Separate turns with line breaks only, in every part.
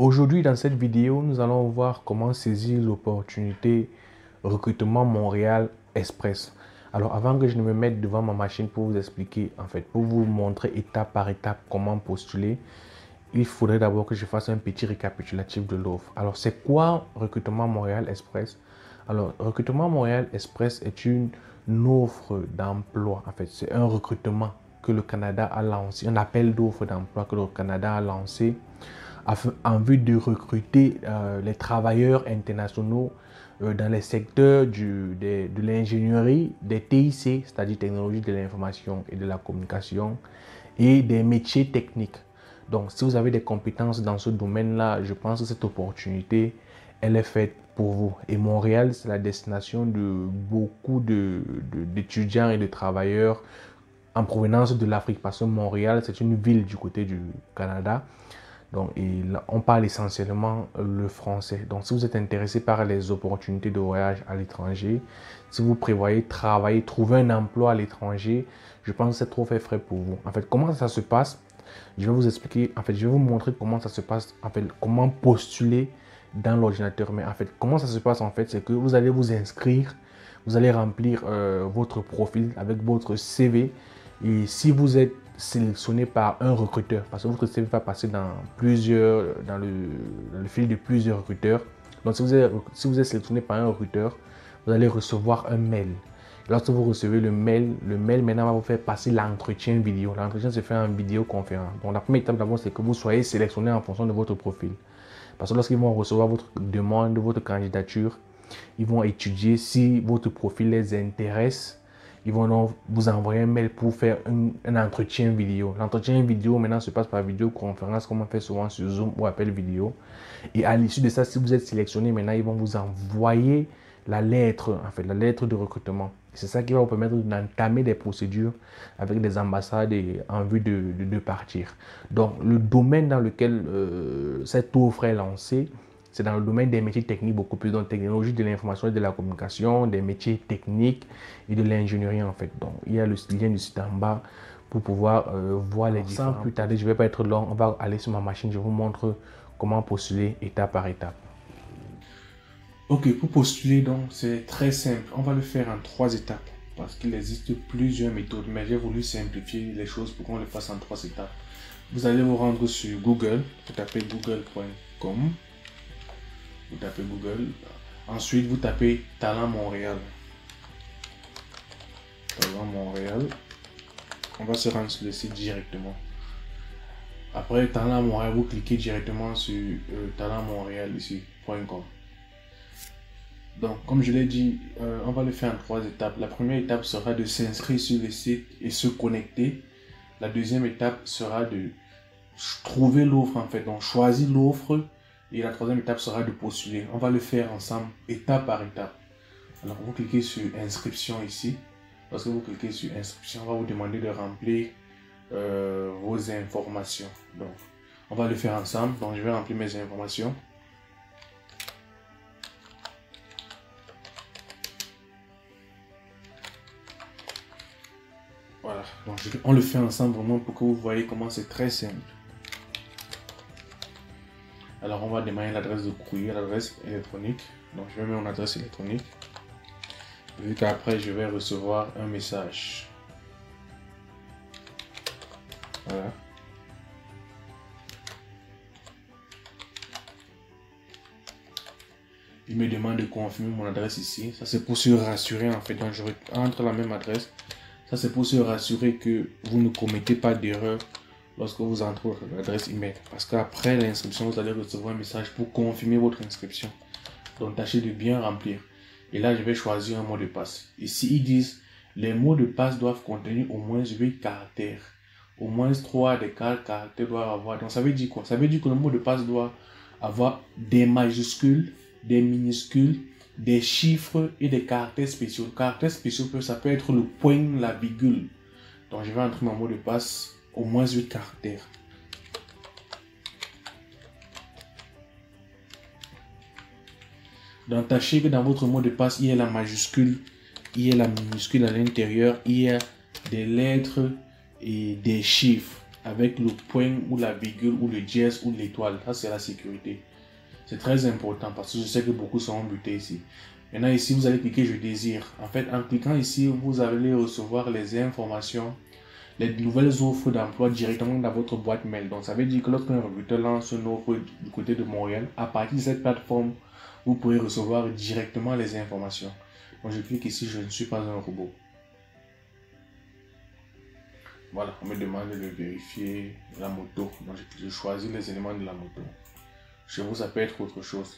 Aujourd'hui, dans cette vidéo, nous allons voir comment saisir l'opportunité recrutement Montréal Express. Alors, avant que je ne me mette devant ma machine pour vous expliquer, pour vous montrer étape par étape comment postuler, il faudrait d'abord que je fasse un petit récapitulatif de l'offre. Alors, c'est quoi recrutement Montréal Express? Alors, recrutement Montréal Express est une offre d'emploi. C'est un recrutement que le Canada a lancé, un appel d'offres d'emploi que le Canada a lancé en vue de recruter les travailleurs internationaux dans les secteurs de l'ingénierie, des TIC, c'est-à-dire technologie de l'information et de la communication, et des métiers techniques. Donc, si vous avez des compétences dans ce domaine-là, je pense que cette opportunité, elle est faite pour vous. Et Montréal, c'est la destination de beaucoup d'étudiants et de travailleurs en provenance de l'Afrique, parce que Montréal, c'est une ville du côté du Canada. Donc, on parle essentiellement le français. Donc, si vous êtes intéressé par les opportunités de voyage à l'étranger, si vous prévoyez travailler, trouver un emploi à l'étranger, je pense que cette offre est faite pour vous. Comment ça se passe? Je vais vous expliquer, je vais vous montrer comment ça se passe, comment postuler dans l'ordinateur. Mais comment ça se passe c'est que vous allez vous inscrire, vous allez remplir votre profil avec votre CV. Et si vous êtes sélectionné par un recruteur, parce que votre CV va passer dans le fil de plusieurs recruteurs. Donc, si vous êtes sélectionné par un recruteur, vous allez recevoir un mail. Lorsque vous recevez le mail maintenant va vous faire passer l'entretien vidéo. L'entretien se fait en vidéoconférence. Donc, la première étape d'abord, c'est que vous soyez sélectionné en fonction de votre profil. Parce que lorsqu'ils vont recevoir votre demande, votre candidature, ils vont étudier si votre profil les intéresse. Ils vont donc vous envoyer un mail pour faire un entretien vidéo. L'entretien vidéo maintenant se passe par vidéoconférence, comme on fait souvent sur Zoom ou appel vidéo. Et à l'issue de ça, si vous êtes sélectionné, maintenant ils vont vous envoyer la lettre de recrutement. C'est ça qui va vous permettre d'entamer des procédures avec des ambassades en vue de partir. Donc, le domaine dans lequel cette offre est lancée, c'est dans le domaine des métiers techniques beaucoup plus, donc technologie de l'information et de la communication, des métiers techniques et de l'ingénierie Donc, il y a le lien du site en bas pour pouvoir voir les différents. Sans plus tarder, je ne vais pas être long, on va aller sur ma machine, je vous montre comment postuler étape par étape. Ok, pour postuler, donc, c'est très simple. On va le faire en 3 étapes parce qu'il existe plusieurs méthodes, mais j'ai voulu simplifier les choses pour qu'on le fasse en 3 étapes. Vous allez vous rendre sur Google, vous tapez google.com. Vous tapez Google. Ensuite, vous tapez Talent Montréal. Talent Montréal. On va se rendre sur le site directement. Après Talent Montréal, vous cliquez directement sur Talent Montréal ici.com. Donc, comme je l'ai dit, on va le faire en 3 étapes. La première étape sera de s'inscrire sur le site et se connecter. La deuxième étape sera de trouver l'offre donc choisir l'offre. Et la troisième étape sera de postuler. On va le faire ensemble, étape par étape. Alors, vous cliquez sur inscription ici. Lorsque vous cliquez sur inscription, on va vous demander de remplir vos informations. Donc, on va le faire ensemble. Donc, je vais remplir mes informations. Voilà. Donc, on le fait ensemble vraiment pour que vous voyez comment c'est très simple. Alors, on va démarrer l'adresse de courrier, l'adresse électronique. Donc, je vais mettre mon adresse électronique. Vu qu'après, je vais recevoir un message. Voilà. Il me demande de confirmer mon adresse ici. Ça, c'est pour se rassurer Donc, je rentre la même adresse. Ça, c'est pour se rassurer que vous ne commettez pas d'erreur lorsque vous entrez votre adresse email. Parce qu'après l'inscription, vous allez recevoir un message pour confirmer votre inscription. Donc, tâchez de bien remplir. Et là, je vais choisir un mot de passe. Ici, ils disent, les mots de passe doivent contenir au moins 8 caractères. Au moins 3 des 4 caractères doivent avoir. Donc, ça veut dire quoi? Ça veut dire que le mot de passe doit avoir des majuscules, des minuscules, des chiffres et des caractères spéciaux. Caractères spéciaux, ça peut être le point, la virgule. Donc, je vais entrer mon mot de passe au moins 8 caractères. Donc, tâchez que dans votre mot de passe, il y a la majuscule, il y a la minuscule à l'intérieur, il y a des lettres et des chiffres. avec le point ou la virgule ou le dièse ou l'étoile. Ça, c'est la sécurité. C'est très important parce que je sais que beaucoup seront butés ici. Maintenant, ici, vous allez cliquer je désire. En fait, en cliquant ici, vous allez recevoir les informations, les nouvelles offres d'emploi directement dans votre boîte mail. Donc, ça veut dire que lorsqu'un recruteur lance une offre du côté de Montréal, à partir de cette plateforme, vous pourrez recevoir directement les informations. Donc, je clique ici, je ne suis pas un robot. Voilà, on me demande de vérifier la moto. Donc, je choisis les éléments de la moto. Chez vous, ça peut être autre chose.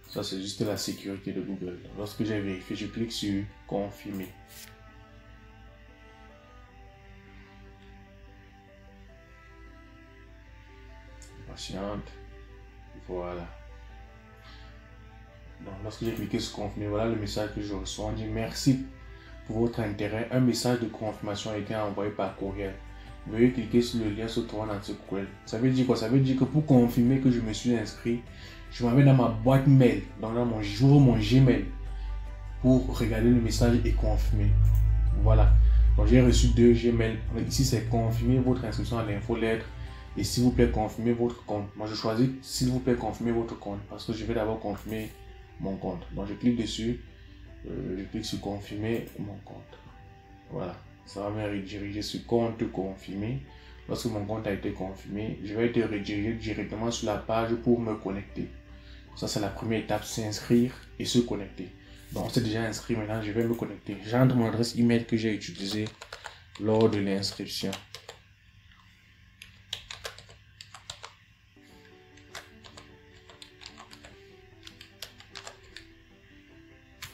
Ça, c'est juste la sécurité de Google. Lorsque j'ai vérifié, je clique sur confirmer. Patiente. Voilà. Donc, lorsque j'ai cliqué sur confirmer, voilà le message que je reçois. On dit merci pour votre intérêt. Un message de confirmation a été envoyé par courriel. Veuillez cliquer sur le lien se trouvant dans ce courriel. Ça veut dire quoi? Ça veut dire que pour confirmer que je me suis inscrit, je m'en vais dans ma boîte mail, j'ouvre mon Gmail pour regarder le message et confirmer. Voilà. Donc j'ai reçu 2 Gmail. Ici c'est confirmer votre inscription à l'infolettre et s'il vous plaît confirmer votre compte. Moi je choisis s'il vous plaît confirmer votre compte parce que je vais d'abord confirmer mon compte. Donc je clique dessus, je clique sur confirmer mon compte. Voilà. Ça va me rediriger sur compte confirmé. Lorsque mon compte a été confirmé, je vais être redirigé directement sur la page pour me connecter. Ça, c'est la première étape, s'inscrire et se connecter. Donc, on s'est déjà inscrit, maintenant je vais me connecter. J'entre mon adresse email que j'ai utilisée lors de l'inscription.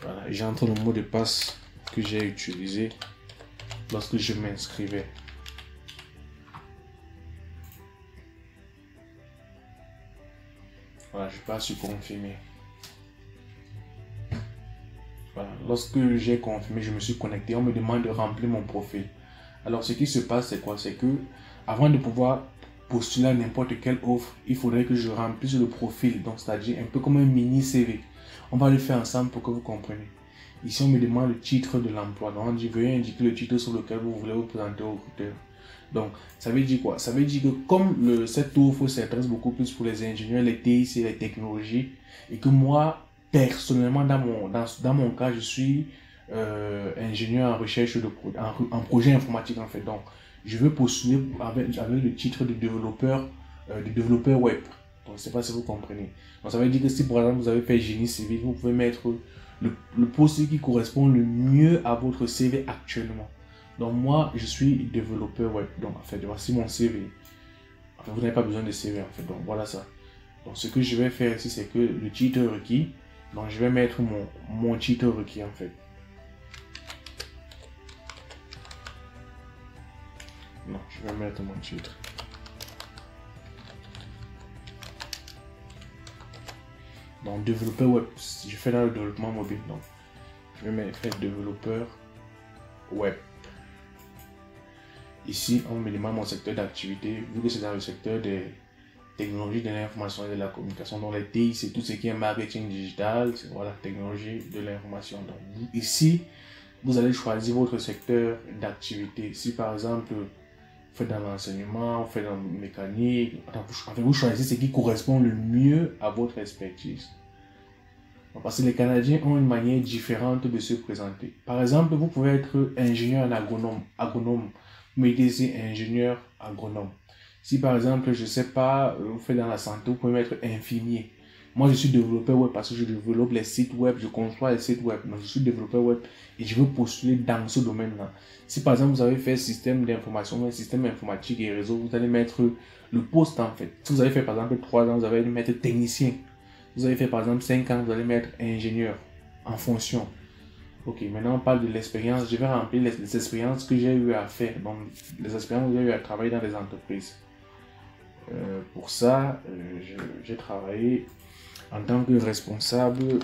Voilà, j'entre le mot de passe que j'ai utilisé lorsque je m'inscrivais. Voilà, je passe sur confirmer. Voilà, lorsque j'ai confirmé, je me suis connecté, on me demande de remplir mon profil. Alors, ce qui se passe, c'est quoi? C'est que avant de pouvoir postuler à n'importe quelle offre, il faudrait que je remplisse le profil. Donc, c'est-à-dire un peu comme un mini CV. On va le faire ensemble pour que vous compreniez. Ici, on me demande le titre de l'emploi. Donc, on dit, veuillez indiquer le titre sur lequel vous voulez vous présenter au recruteur. Donc, ça veut dire quoi? Ça veut dire que comme cette offre s'intéresse beaucoup plus pour les ingénieurs, les TIC, les technologies, et que moi, personnellement, dans mon cas, je suis ingénieur en recherche en projet informatique, en fait. Donc, je veux postuler avec le titre de développeur web. Donc, je ne sais pas si vous comprenez. Donc, ça veut dire que si, par exemple, vous avez fait génie civil, vous pouvez mettre le poste qui correspond le mieux à votre CV actuellement. Donc moi, je suis développeur web. Donc en fait, voici mon CV. En fait, vous n'avez pas besoin de CV en fait. Donc voilà ça. Donc ce que je vais faire ici, c'est que le titre requis. Donc je vais mettre mon titre requis en fait. Non, je vais mettre mon titre. Donc développeur web. Je fais dans le développement mobile. Donc je vais mettre développeur web. Ici, on me demande mon secteur d'activité, vu que c'est dans le secteur des technologies de l'information et de la communication. Donc, les TI, c'est tout ce qui est marketing digital, c'est voilà, technologie de l'information. Donc, ici, vous allez choisir votre secteur d'activité. Si par exemple, vous faites dans l'enseignement, vous faites dans la mécanique, enfin, vous choisissez ce qui correspond le mieux à votre expertise. Parce que les Canadiens ont une manière différente de se présenter. Par exemple, vous pouvez être ingénieur en agronome. Vous mettez ici ingénieur agronome. Si par exemple, je ne sais pas, vous faites dans la santé, vous pouvez mettre infirmier. Moi, je suis développeur web parce que je développe les sites web, je conçois les sites web. Donc, je suis développeur web et je veux postuler dans ce domaine-là. Si par exemple, vous avez fait système d'information, système informatique et réseau, vous allez mettre le poste en fait. Si vous avez fait par exemple 3 ans, vous allez mettre technicien. Vous avez fait par exemple 5 ans, vous allez mettre ingénieur en fonction. Ok, maintenant on parle de l'expérience. Je vais remplir les expériences que j'ai eu à faire. Donc, les expériences que j'ai eu à travailler dans les entreprises. Pour ça, j'ai travaillé en tant que responsable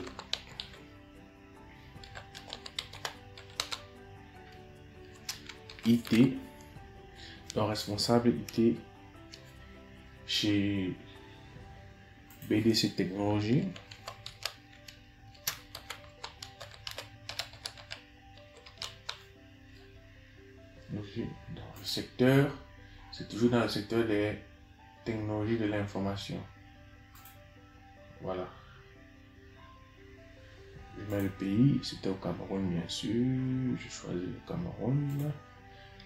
IT. Donc, responsable IT chez BDC Technologies. Dans le secteur, C'est toujours dans le secteur des technologies de l'information. Voilà. Je mets le pays, c'était au Cameroun bien sûr. Je choisis le Cameroun.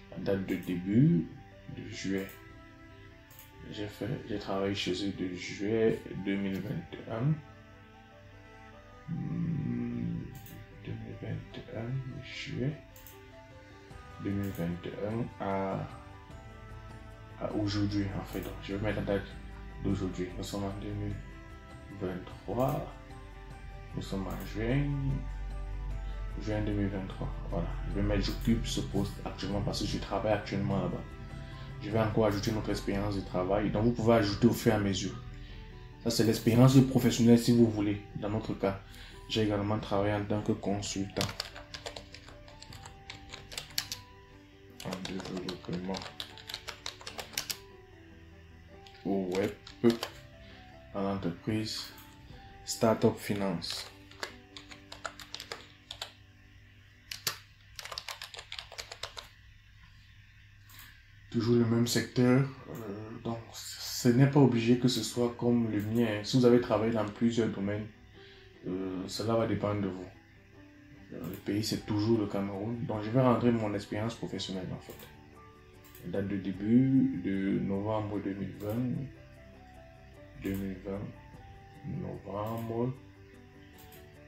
La date de début de juillet. J'ai travaillé chez eux de juillet 2021. 2021, juillet 2021 à aujourd'hui en fait. Donc, je vais mettre la date d'aujourd'hui. Nous sommes en 2023. Nous sommes en juin 2023. Voilà. Je vais mettre j'occupe ce poste actuellement parce que je travaille actuellement là-bas. Je vais encore ajouter notre expérience de travail. Donc vous pouvez ajouter au fur et à mesure. Ça c'est l'expérience professionnelle si vous voulez. Dans notre cas, j'ai également travaillé en tant que consultant en développement au web en entreprise Startup Finance. Toujours le même secteur, donc ce n'est pas obligé que ce soit comme le mien. Si vous avez travaillé dans plusieurs domaines, cela va dépendre de vous. Le pays c'est toujours le Cameroun, donc je vais rentrer mon expérience professionnelle en fait. La date de début de novembre 2020, novembre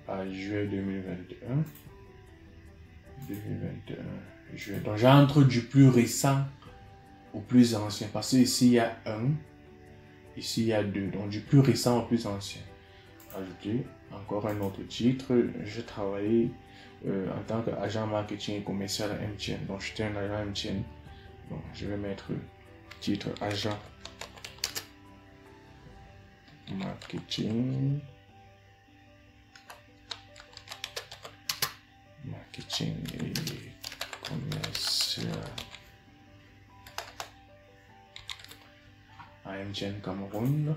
à juillet 2021, juillet. Donc j'entre du plus récent au plus ancien, parce que ici il y a 1, ici il y a 2, donc du plus récent au plus ancien. Ajouter encore un autre titre, j'ai travaillé en tant qu'agent marketing et commercial à MTN, donc j'étais un agent MTN, donc je vais mettre titre agent marketing et commercial à MTN Cameroun.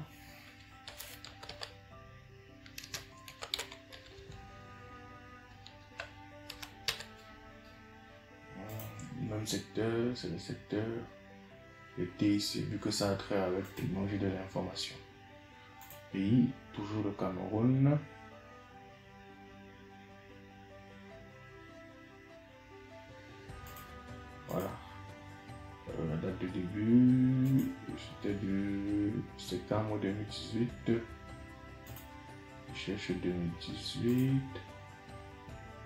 Même secteur, c'est le secteur de TIC, vu que ça a trait avec technologie de l'information. Pays, toujours le Cameroun. Voilà. La date de début, c'était de septembre 2018. Je cherche 2018.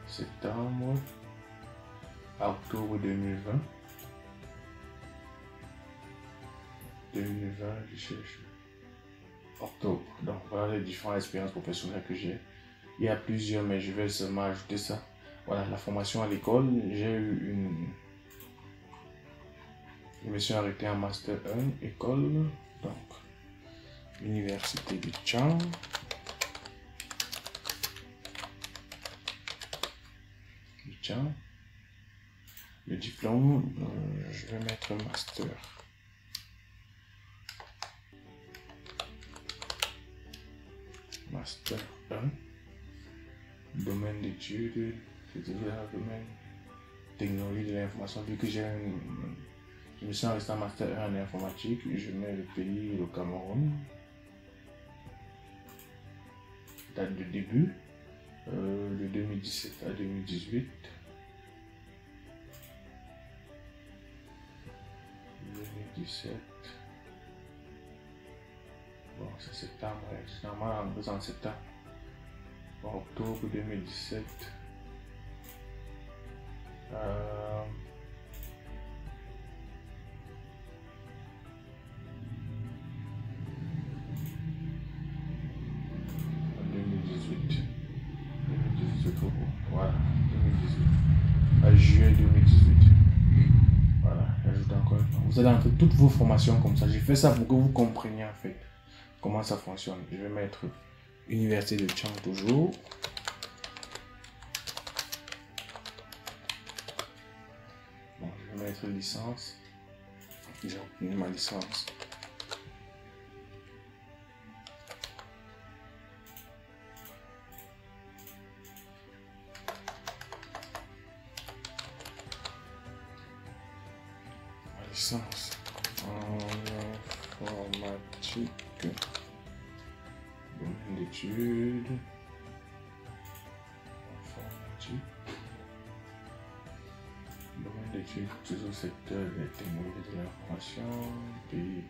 Septembre. Octobre 2020. 2020, je cherche octobre. Donc voilà les différentes expériences professionnelles que j'ai. Il y a plusieurs, mais je vais seulement ajouter ça. Voilà, la formation à l'école. J'ai eu je me suis arrêté en Master 1, école. Donc, Université de Tchang. Le diplôme, je vais mettre Master. Master 1. Domaine d'études, c'est-à-dire le domaine technologie de l'information. Vu que je me suis resté en Master 1 en informatique, je mets le pays, le Cameroun. Date de début, de 2017 à 2018. 2017. Bon, c'est septembre, c'est normal en septembre. Bon, octobre 2017. 2018. Voilà, 2018. À juillet 2018. Voilà, j'ajoute encore une fois. Vous allez entrer toutes vos formations comme ça. J'ai fait ça pour que vous compreniez en fait comment ça fonctionne. Je vais mettre Université de Tchang toujours. Bon, je vais mettre licence. J'ai obtenu ma licence. Licence en informatique, domaine d'études, informatique, domaine d'études, toujours au secteur des technologies de l'information, pays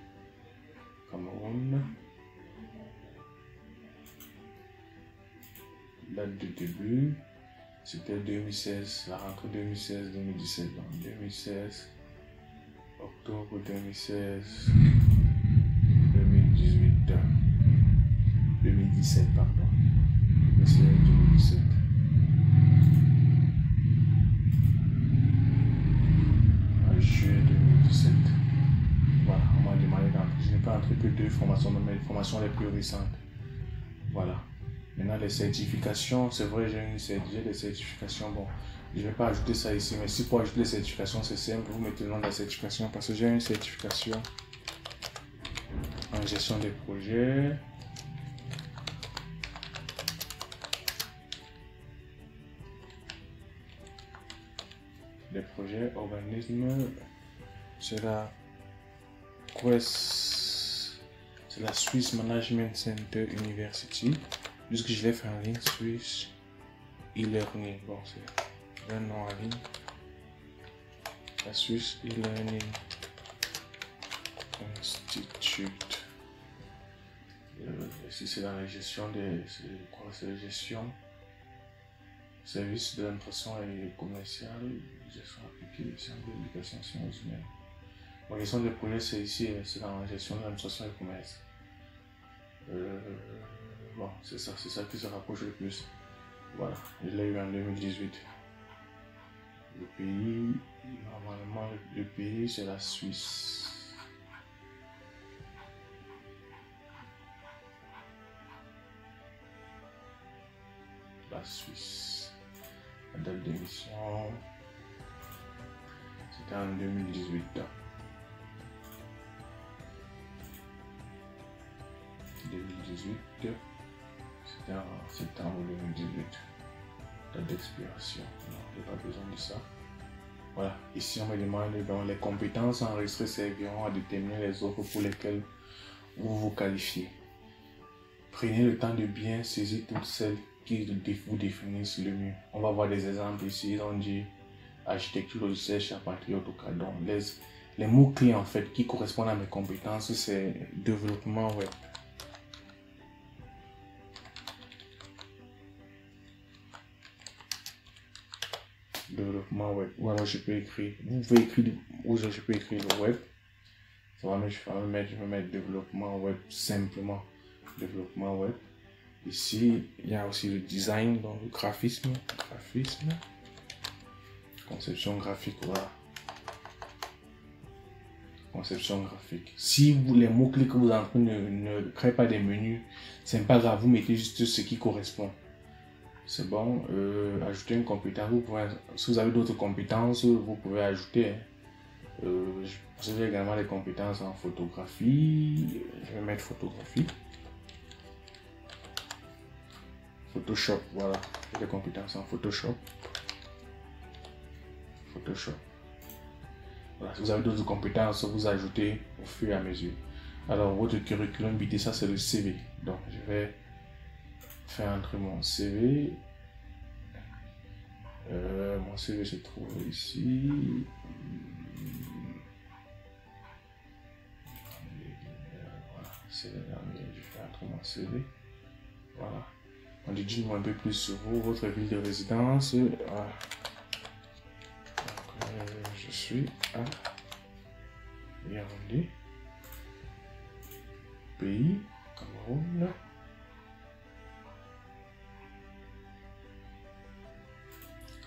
Cameroun, date de début, c'était 2016, la rentrée 2016-2017, donc 2016, octobre 2016, 2018, 2017, pardon, 2016-2017. Juillet 2017. Voilà, on m'a demandé d'entrer. Je n'ai pas entré que 2 formations, mais les formations les plus récentes. Voilà. Maintenant, les certifications, c'est vrai, j'ai des certifications. Bon, je ne vais pas ajouter ça ici, mais si pour ajouter les certifications, c'est simple. Vous mettez le nom de la certification parce que j'ai une certification en gestion des projets. Des projets, organismes, c'est la QuES, c'est la Swiss Management Center University, puisque je l'ai fait en ligne, Swiss e-learning, bon c'est un nom en ligne, la Swiss e-learning Institute, ici c'est dans la gestion des, c'est la gestion, service de l'impression et commerciale, gestion appliquée, simple éducation sciences humaines. La gestion des projets, c'est ici, c'est dans la gestion de l'administration et du commerce. Bon, c'est ça qui se rapproche le plus. Voilà, je l'ai eu en 2018. Le pays, normalement, le pays, c'est la Suisse. La Suisse. La date d'émission, c'était en 2018. 2018, c'était en septembre 2018. Date d'expiration. Non, j'ai pas besoin de ça. Voilà, ici on me demande donc les compétences enregistrées serviront à déterminer les offres pour lesquelles vous vous qualifiez. Prenez le temps de bien saisir toutes celles qui vous définissent le mieux. On va voir des exemples ici. Ils ont dit architecture logicielle, charpentier, AutoCAD. Donc les mots-clés en fait qui correspondent à mes compétences, c'est développement web. Développement web. Ou alors je peux écrire, vous pouvez écrire, ou je peux écrire le web. Ça va mettre, je vais mettre développement web simplement. Développement web. Ici, il y a aussi le design, donc le graphisme, conception graphique, voilà. Conception graphique. Si vous, les mots-clés que vous entrez ne créent pas des menus, c'est pas grave, vous mettez juste ce qui correspond. C'est bon. Ajouter une compétence, vous pouvez, si vous avez d'autres compétences, vous pouvez ajouter. Vous avez également des compétences en photographie. Je vais mettre photographie. Photoshop, voilà. J'ai des compétences en Photoshop. Voilà, si vous avez d'autres compétences, vous ajoutez au fur et à mesure. Alors, votre curriculum vitae, ça c'est le CV. Donc, je vais faire entrer mon CV. Mon CV se trouve ici. Voilà, c'est le dernier. Je fais entrer mon CV. Voilà. On dit dis-moi un peu plus sur vous, votre ville de résidence. Voilà. Donc, je suis à Yaoundé, pays, Cameroun.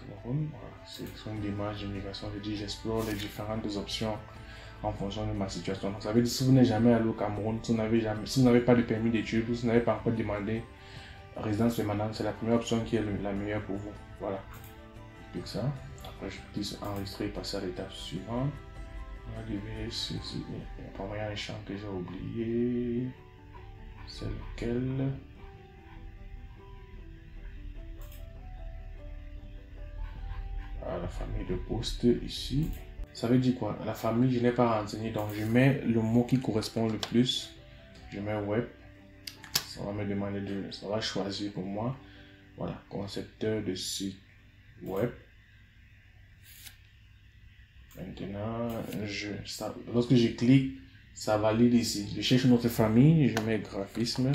Voilà. C'est une démarche d'immigration. Je dis j'explore les différentes options en fonction de ma situation. Donc, ça veut dire si vous n'êtes jamais allé au Cameroun, si vous n'avez pas de permis d'études, si vous n'avez pas encore demandé résidence permanente, c'est la première option qui est la meilleure pour vous. Voilà. Je clique ça. Après, je clique enregistrer et passer à l'étape suivante. On va arriver ici. Il y a un champ que j'ai oublié. C'est lequel? Ah, la famille de poste ici. Ça veut dire quoi? La famille, je n'ai pas renseigné, donc je mets le mot qui correspond le plus Je mets web. Ça va me demander ça va choisir pour moi. Voilà, concepteur de site web. Maintenant, lorsque je clique, ça valide ici. Je cherche notre famille, je mets graphisme.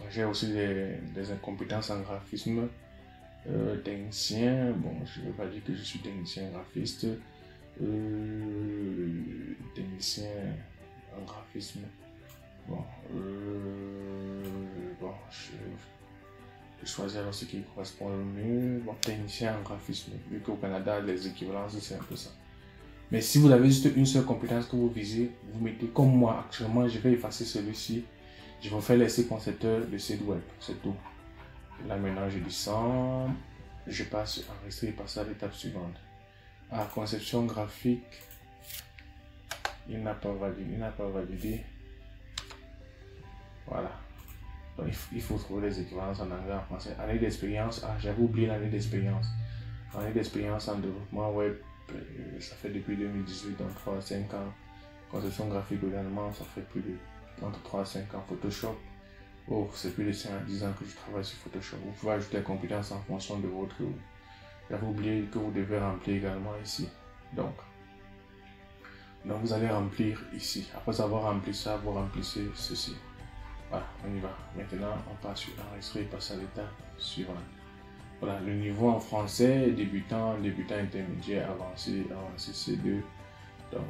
J'ai aussi des incompétences en graphisme. Technicien, bon, je ne vais pas dire que je suis technicien graphiste. Technicien en graphisme. Bon, je choisis alors ce qui correspond le mieux. Bon, technicien en graphisme, vu qu'au Canada, les équivalences, c'est un peu ça. Mais si vous avez juste une seule compétence que vous visez, vous mettez comme moi actuellement, je vais effacer celui-ci. Je vais faire laisser concepteur de site web, c'est tout. Là maintenant, je descends, je passe enregistrer et passer à l'étape suivante. À conception graphique, il n'a pas validé. Voilà. Donc, il faut trouver les équivalences en anglais, en français. Année d'expérience, j'avais oublié l'année d'expérience. Année d'expérience en développement web, ça fait depuis 2018, donc 3 à 5 ans. Conception graphique également, ça fait plus de entre 3 à 5 ans. Photoshop, oh, c'est plus de 5 à 10 ans que je travaille sur Photoshop. Vous pouvez ajouter les compétences en fonction de votre... J'avais oublié que vous devez remplir également ici. Donc vous allez remplir ici. Après avoir rempli ça, vous remplissez ceci. Voilà, on y va. Maintenant, on passe sur enregistrer et passer à l'étape suivante. Voilà, le niveau en français, débutant intermédiaire, avancé C2. Donc,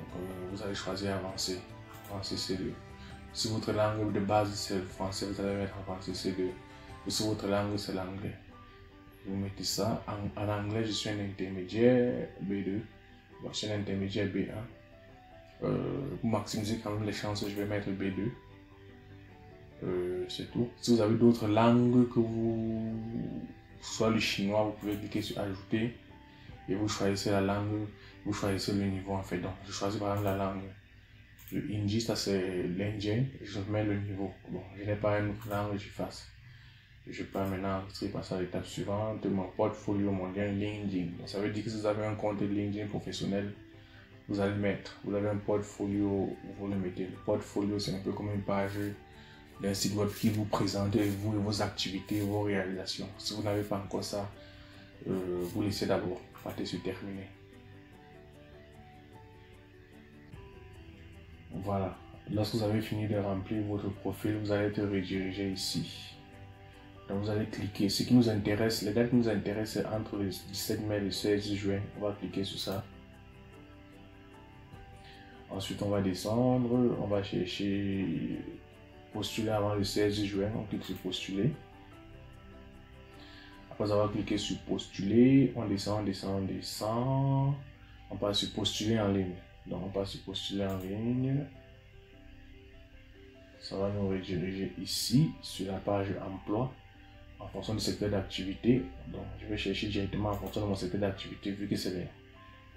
vous allez choisir avancé C2. Si votre langue de base c'est le français, vous allez mettre avancé C2. Ou si votre langue c'est l'anglais, vous mettez ça. En anglais, je suis un intermédiaire B2. Bon, je suis un intermédiaire B1. Pour maximiser quand même les chances, je vais mettre B2. C'est tout. Si vous avez d'autres langues que soit le chinois, vous pouvez cliquer sur ajouter et vous choisissez la langue, vous choisissez le niveau en fait. Donc je choisis par exemple la langue. Le hindi, ça c'est l'indien, je mets le niveau. Bon, je n'ai pas une autre langue, j'efface. Je peux maintenant passer à l'étape suivante, mon portfolio, mon lien LinkedIn. Donc, ça veut dire que si vous avez un compte LinkedIn professionnel, vous allez mettre, vous avez un portfolio, vous le mettez. Le portfolio, c'est un peu comme une page d'un site web qui vous présente vous et vos activités, vos réalisations. Si vous n'avez pas encore ça, vous laissez d'abord, partez sur terminer. Voilà. Lorsque vous avez fini de remplir votre profil, vous allez être redirigé ici. Donc vous allez cliquer. Ce qui nous intéresse, les dates qui nous intéressent, c'est entre le 17 mai et le 16 juin. On va cliquer sur ça. Ensuite, on va descendre. On va chercher postuler avant le 16 juin. On clique sur postuler. Après avoir cliqué sur postuler, on descend. On passe sur postuler en ligne. Donc on passe sur postuler en ligne. Ça va nous rediriger ici sur la page emploi en fonction du secteur d'activité. Donc je vais chercher directement en fonction de mon secteur d'activité vu que c'est les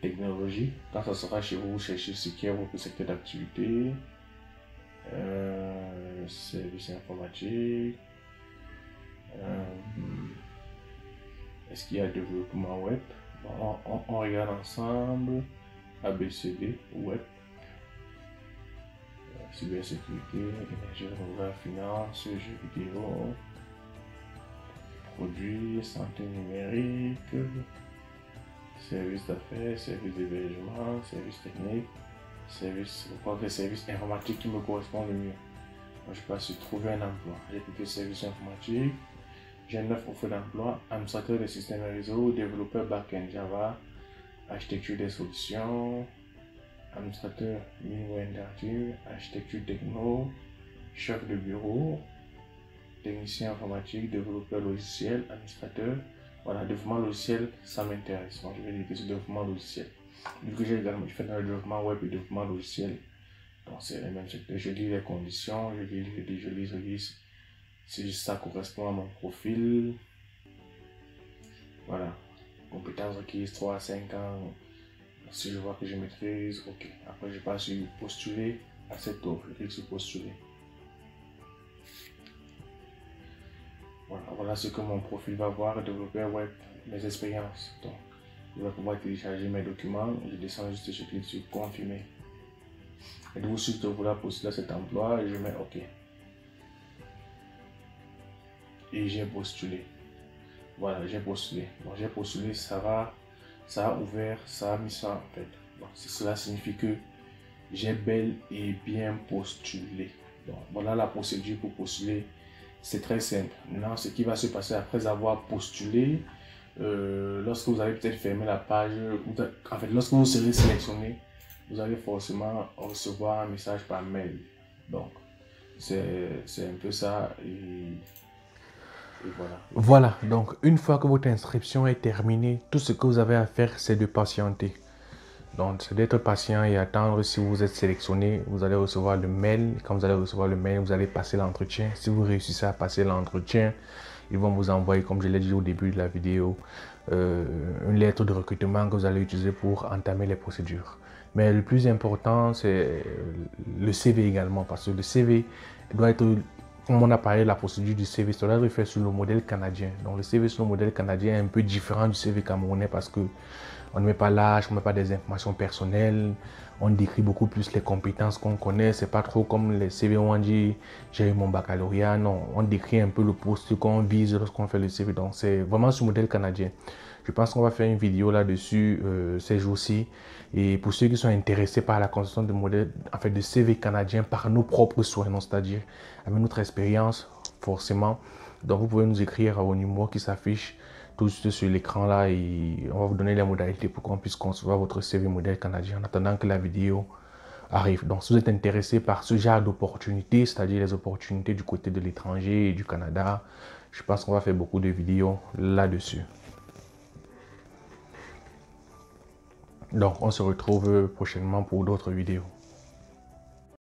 technologies. Quand ça sera chez vous, vous cherchez ce qui est votre secteur d'activité. Service informatique. Est-ce qu'il y a développement web? Bon, on regarde ensemble. ABCD, web, cybersécurité, énergie renouvelable, finance, jeux vidéo, produits, santé numérique, services d'affaires, services d'hébergement, services techniques, services, je crois que les services informatiques qui me correspondent le mieux. Moi, je passe sur trouver un emploi. J'ai cliqué services informatiques. J'ai 9 offres d'emploi, administrateur des systèmes et réseaux, développeur back-end Java, architecture des solutions, administrateur niveau interactif, architecture techno, chef de bureau, technicien informatique, développeur logiciel, administrateur. Voilà, développement logiciel, ça m'intéresse. Donc je vais dire que c'est développement logiciel. Vu que j'ai également fait dans le développement web et développement logiciel, donc c'est les mêmes secteurs. Je lis les conditions, je lis si ça correspond à mon profil. Voilà. Compétences requises 3 à 5 ans. Si je vois que je maîtrise, ok. Après, je passe sur postuler à cette offre. Je clique sur postuler. Voilà ce que mon profil va voir. Développeur web mes expériences. Donc, je vais pouvoir télécharger mes documents, je descends juste, je clique sur confirmer. Et donc, si je voulais postuler à cet emploi, je mets OK. Et j'ai postulé. Voilà, j'ai postulé. Donc, j'ai postulé, ça a ouvert, ça a mis ça en fait. Donc, cela signifie que j'ai bel et bien postulé. Donc, voilà la procédure pour postuler. C'est très simple. Maintenant, ce qui va se passer après avoir postulé, lorsque vous avez peut-être fermé la page, en fait, lorsque vous serez sélectionné, vous allez forcément recevoir un message par mail. Donc, c'est un peu ça. Et voilà. Voilà, donc une fois que votre inscription est terminée, tout ce que vous avez à faire, c'est de patienter. Donc, c'est d'être patient et attendre. Si vous êtes sélectionné, vous allez recevoir le mail. Quand vous allez recevoir le mail, vous allez passer l'entretien. Si vous réussissez à passer l'entretien, ils vont vous envoyer, comme je l'ai dit au début de la vidéo, une lettre de recrutement que vous allez utiliser pour entamer les procédures. Mais le plus important, c'est le CV également, parce que le CV doit être, comme on a parlé de la procédure du CV, ça doit être fait sur le modèle canadien. Donc le CV sur le modèle canadien est un peu différent du CV camerounais parce que on ne met pas l'âge, on ne met pas des informations personnelles, on décrit beaucoup plus les compétences qu'on connaît. C'est pas trop comme les CV où on dit j'ai eu mon baccalauréat. Non, on décrit un peu le poste qu'on vise lorsqu'on fait le CV. Donc c'est vraiment ce modèle canadien. Je pense qu'on va faire une vidéo là-dessus ces jours-ci. Et pour ceux qui sont intéressés par la construction de modèle, en fait, de CV canadien par nos propres soins, c'est-à-dire avec notre expérience, forcément. Donc vous pouvez nous écrire au numéro qui s'affiche tout juste sur l'écran là et on va vous donner les modalités pour qu'on puisse concevoir votre CV modèle canadien en attendant que la vidéo arrive. Donc si vous êtes intéressé par ce genre d'opportunités, c'est-à-dire les opportunités du côté de l'étranger et du Canada, je pense qu'on va faire beaucoup de vidéos là-dessus. Donc on se retrouve prochainement pour d'autres vidéos.